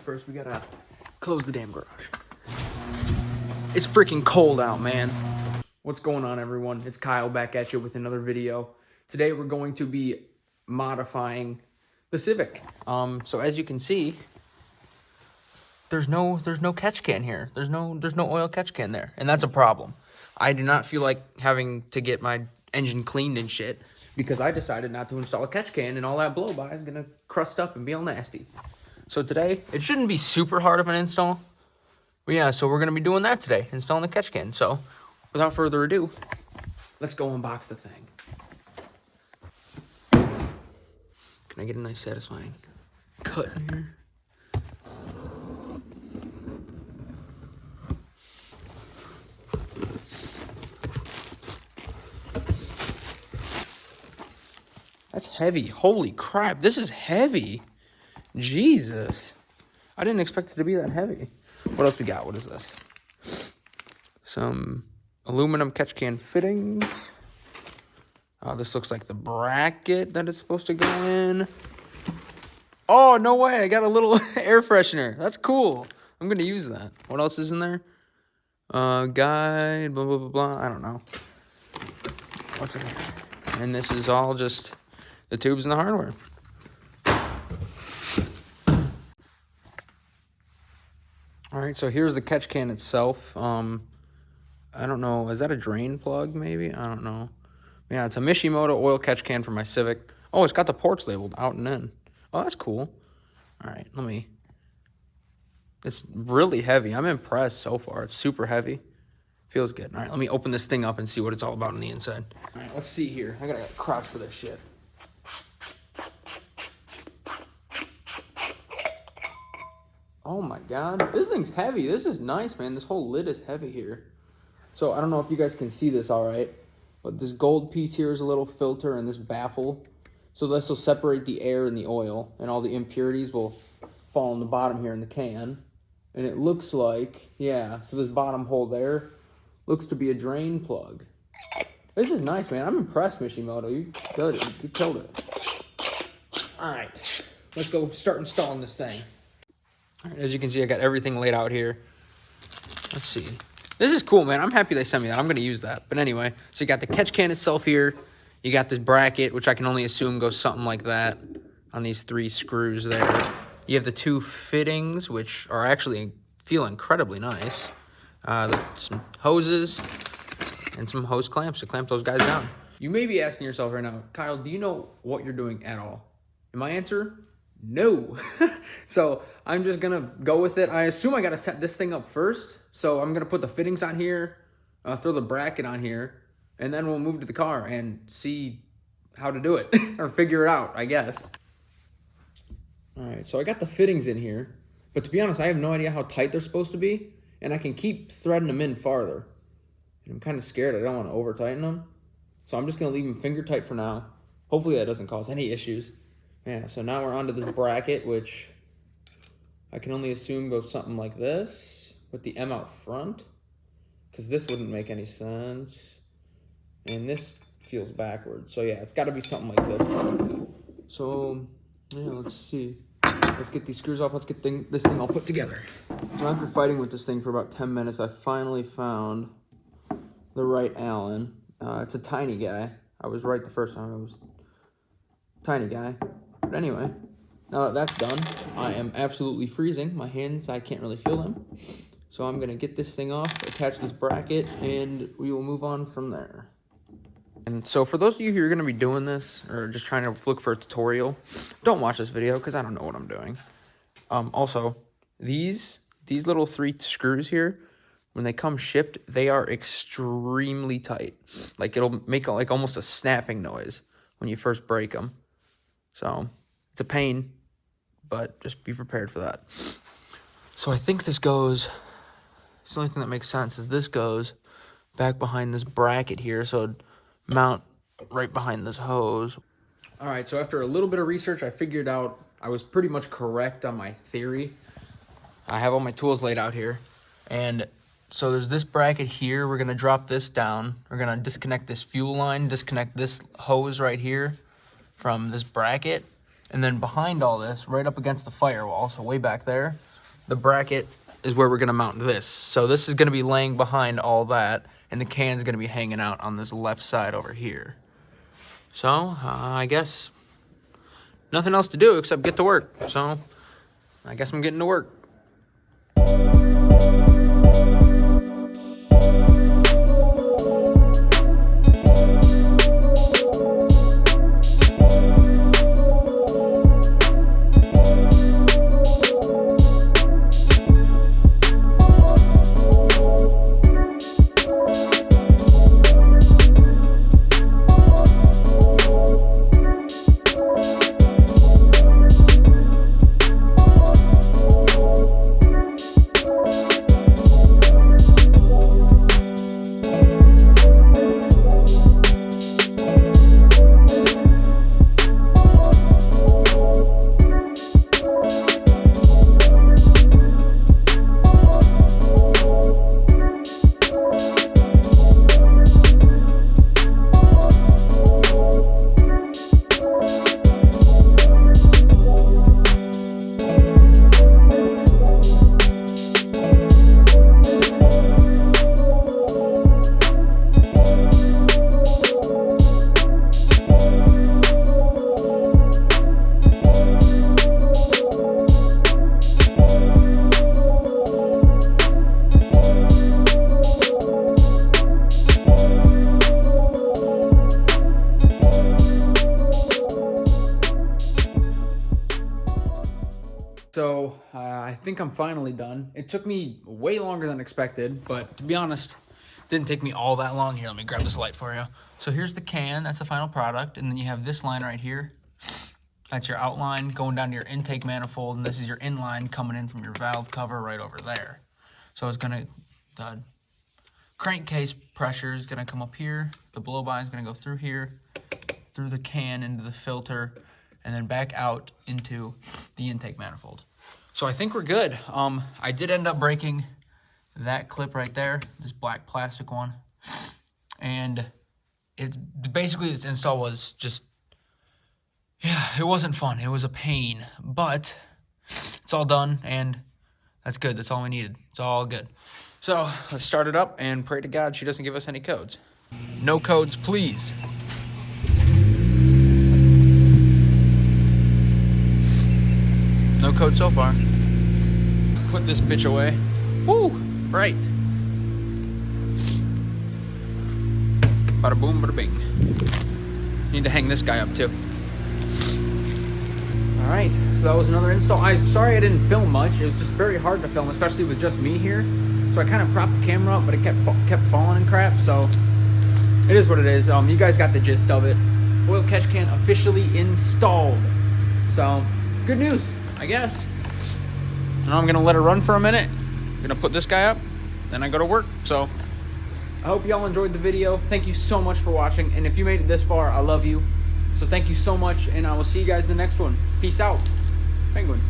first, we gotta close the damn garage. It's freaking cold out, man. What's going on, everyone? It's Kyle back at you with another video. Today we're going to be modifying the Civic. So as you can see, there's no catch can here. There's no oil catch can there, and that's a problem. I do not feel like having to get my engine cleaned and shit because I decided not to install a catch can, and all that blow by is gonna crust up and be all nasty. So today, it shouldn't be super hard of an install. But yeah, so we're gonna be doing that today, installing the catch can. So without further ado, let's go unbox the thing. Can I get a nice satisfying cut in here? That's heavy. Holy crap, this is heavy. Jesus. I didn't expect it to be that heavy. What else we got? What is this? Some aluminum catch can fittings. This looks like the bracket that it's supposed to go in. Oh, no way. I got a little air freshener. That's cool. I'm going to use that. What else is in there? Guide, blah, blah, blah, blah. I don't know. What's in here? And this is all just the tubes and the hardware. All right, so here's the catch can itself. I don't know. Is that a drain plug, maybe? I don't know. Yeah, it's a Mishimoto Oil Catch Can for my Civic. Oh, it's got the ports labeled, out and in. Oh, that's cool. All right, It's really heavy. I'm impressed so far. It's super heavy. Feels good. All right, let me open this thing up and see what it's all about on the inside. All right, let's see here. I gotta crouch for this shit. Oh my God, this thing's heavy. This is nice, man. This whole lid is heavy here. So I don't know if you guys can see this all right, but this gold piece here is a little filter and this baffle. So this will separate the air and the oil, and all the impurities will fall on the bottom here in the can. And it looks like, yeah, so this bottom hole there looks to be a drain plug. This is nice, man. I'm impressed, Mishimoto. You killed it. You killed it. All right, let's go start installing this thing. All right, as you can see, I got everything laid out here. Let's see. This is cool, man. I'm happy they sent me that. I'm going to use that. But anyway, so you got the catch can itself here. You got this bracket, which I can only assume goes something like that on these 3 screws there. You have the 2 fittings, which are actually feel incredibly nice. Some hoses and some hose clamps to clamp those guys down. You may be asking yourself right now, Kyle, do you know what you're doing at all? And my answer, no. So I'm just gonna go with it. I assume I gotta set this thing up first. So I'm gonna put the fittings on here, throw the bracket on here, and then we'll move to the car and see how to do it or figure it out, I guess. All right, so I got the fittings in here, but to be honest, I have no idea how tight they're supposed to be, and I can keep threading them in farther. And I'm kind of scared. I don't want to over tighten them. So I'm just gonna leave them finger tight for now. Hopefully that doesn't cause any issues. Yeah, so now we're onto this bracket, which I can only assume goes something like this with the M out front, because this wouldn't make any sense. And this feels backwards. So yeah, it's got to be something like this. So yeah, let's see. Let's get these screws off. Let's get this thing all put together. So after fighting with this thing for about 10 minutes, I finally found the right Allen. It's a tiny guy. I was right the first time. It was a tiny guy. But anyway, now that that's done, I am absolutely freezing. My hands, I can't really feel them. So I'm going to get this thing off, attach this bracket, and we will move on from there. And so for those of you who are going to be doing this, or just trying to look for a tutorial, don't watch this video because I don't know what I'm doing. Also, these little 3 screws here, when they come shipped, they are extremely tight. Like, it'll make like almost a snapping noise when you first break them. So it's a pain, but just be prepared for that. So I think this goes, the only thing that makes sense is this goes back behind this bracket here, so it'd mount right behind this hose. All right, so after a little bit of research, I figured out I was pretty much correct on my theory. I have all my tools laid out here, and so there's this bracket here. We're gonna drop this down. We're gonna disconnect this fuel line, disconnect this hose right here from this bracket, and then behind all this, right up against the firewall, so way back there, the bracket is where we're gonna mount this. So this is gonna be laying behind all that, and the can's gonna be hanging out on this left side over here. So I guess nothing else to do except get to work. So I guess I'm getting to work. So I think I'm finally done. It took me way longer than expected, but to be honest, it didn't take me all that long. Here, let me grab this light for you. So here's the can, that's the final product, and then you have this line right here. That's your outline going down to your intake manifold, and this is your inline coming in from your valve cover right over there. So it's gonna, the crankcase pressure is gonna come up here, the blow by is gonna go through here, through the can into the filter, and then back out into the intake manifold. So I think we're good. I did end up breaking that clip right there, this black plastic one. And it basically, its install was just, yeah, it wasn't fun. It was a pain, but it's all done and that's good. That's all we needed. It's all good. So let's start it up and pray to God she doesn't give us any codes. No codes, please. No code so far. Put this bitch away. Woo! Right. Bada boom, bada bing. Need to hang this guy up too. Alright, so that was another install. I'm sorry I didn't film much. It was just very hard to film, especially with just me here. So I kind of propped the camera up, but it kept falling and crap, so it is what it is. You guys got the gist of it. Oil catch can officially installed. So, good news, I guess. Now I'm gonna let it run for a minute. I'm gonna put this guy up, then I go to work. So I hope y'all enjoyed the video. Thank you so much for watching, and if you made it this far, I love you. So thank you so much, and I will see you guys in the next one. Peace out. Penguin.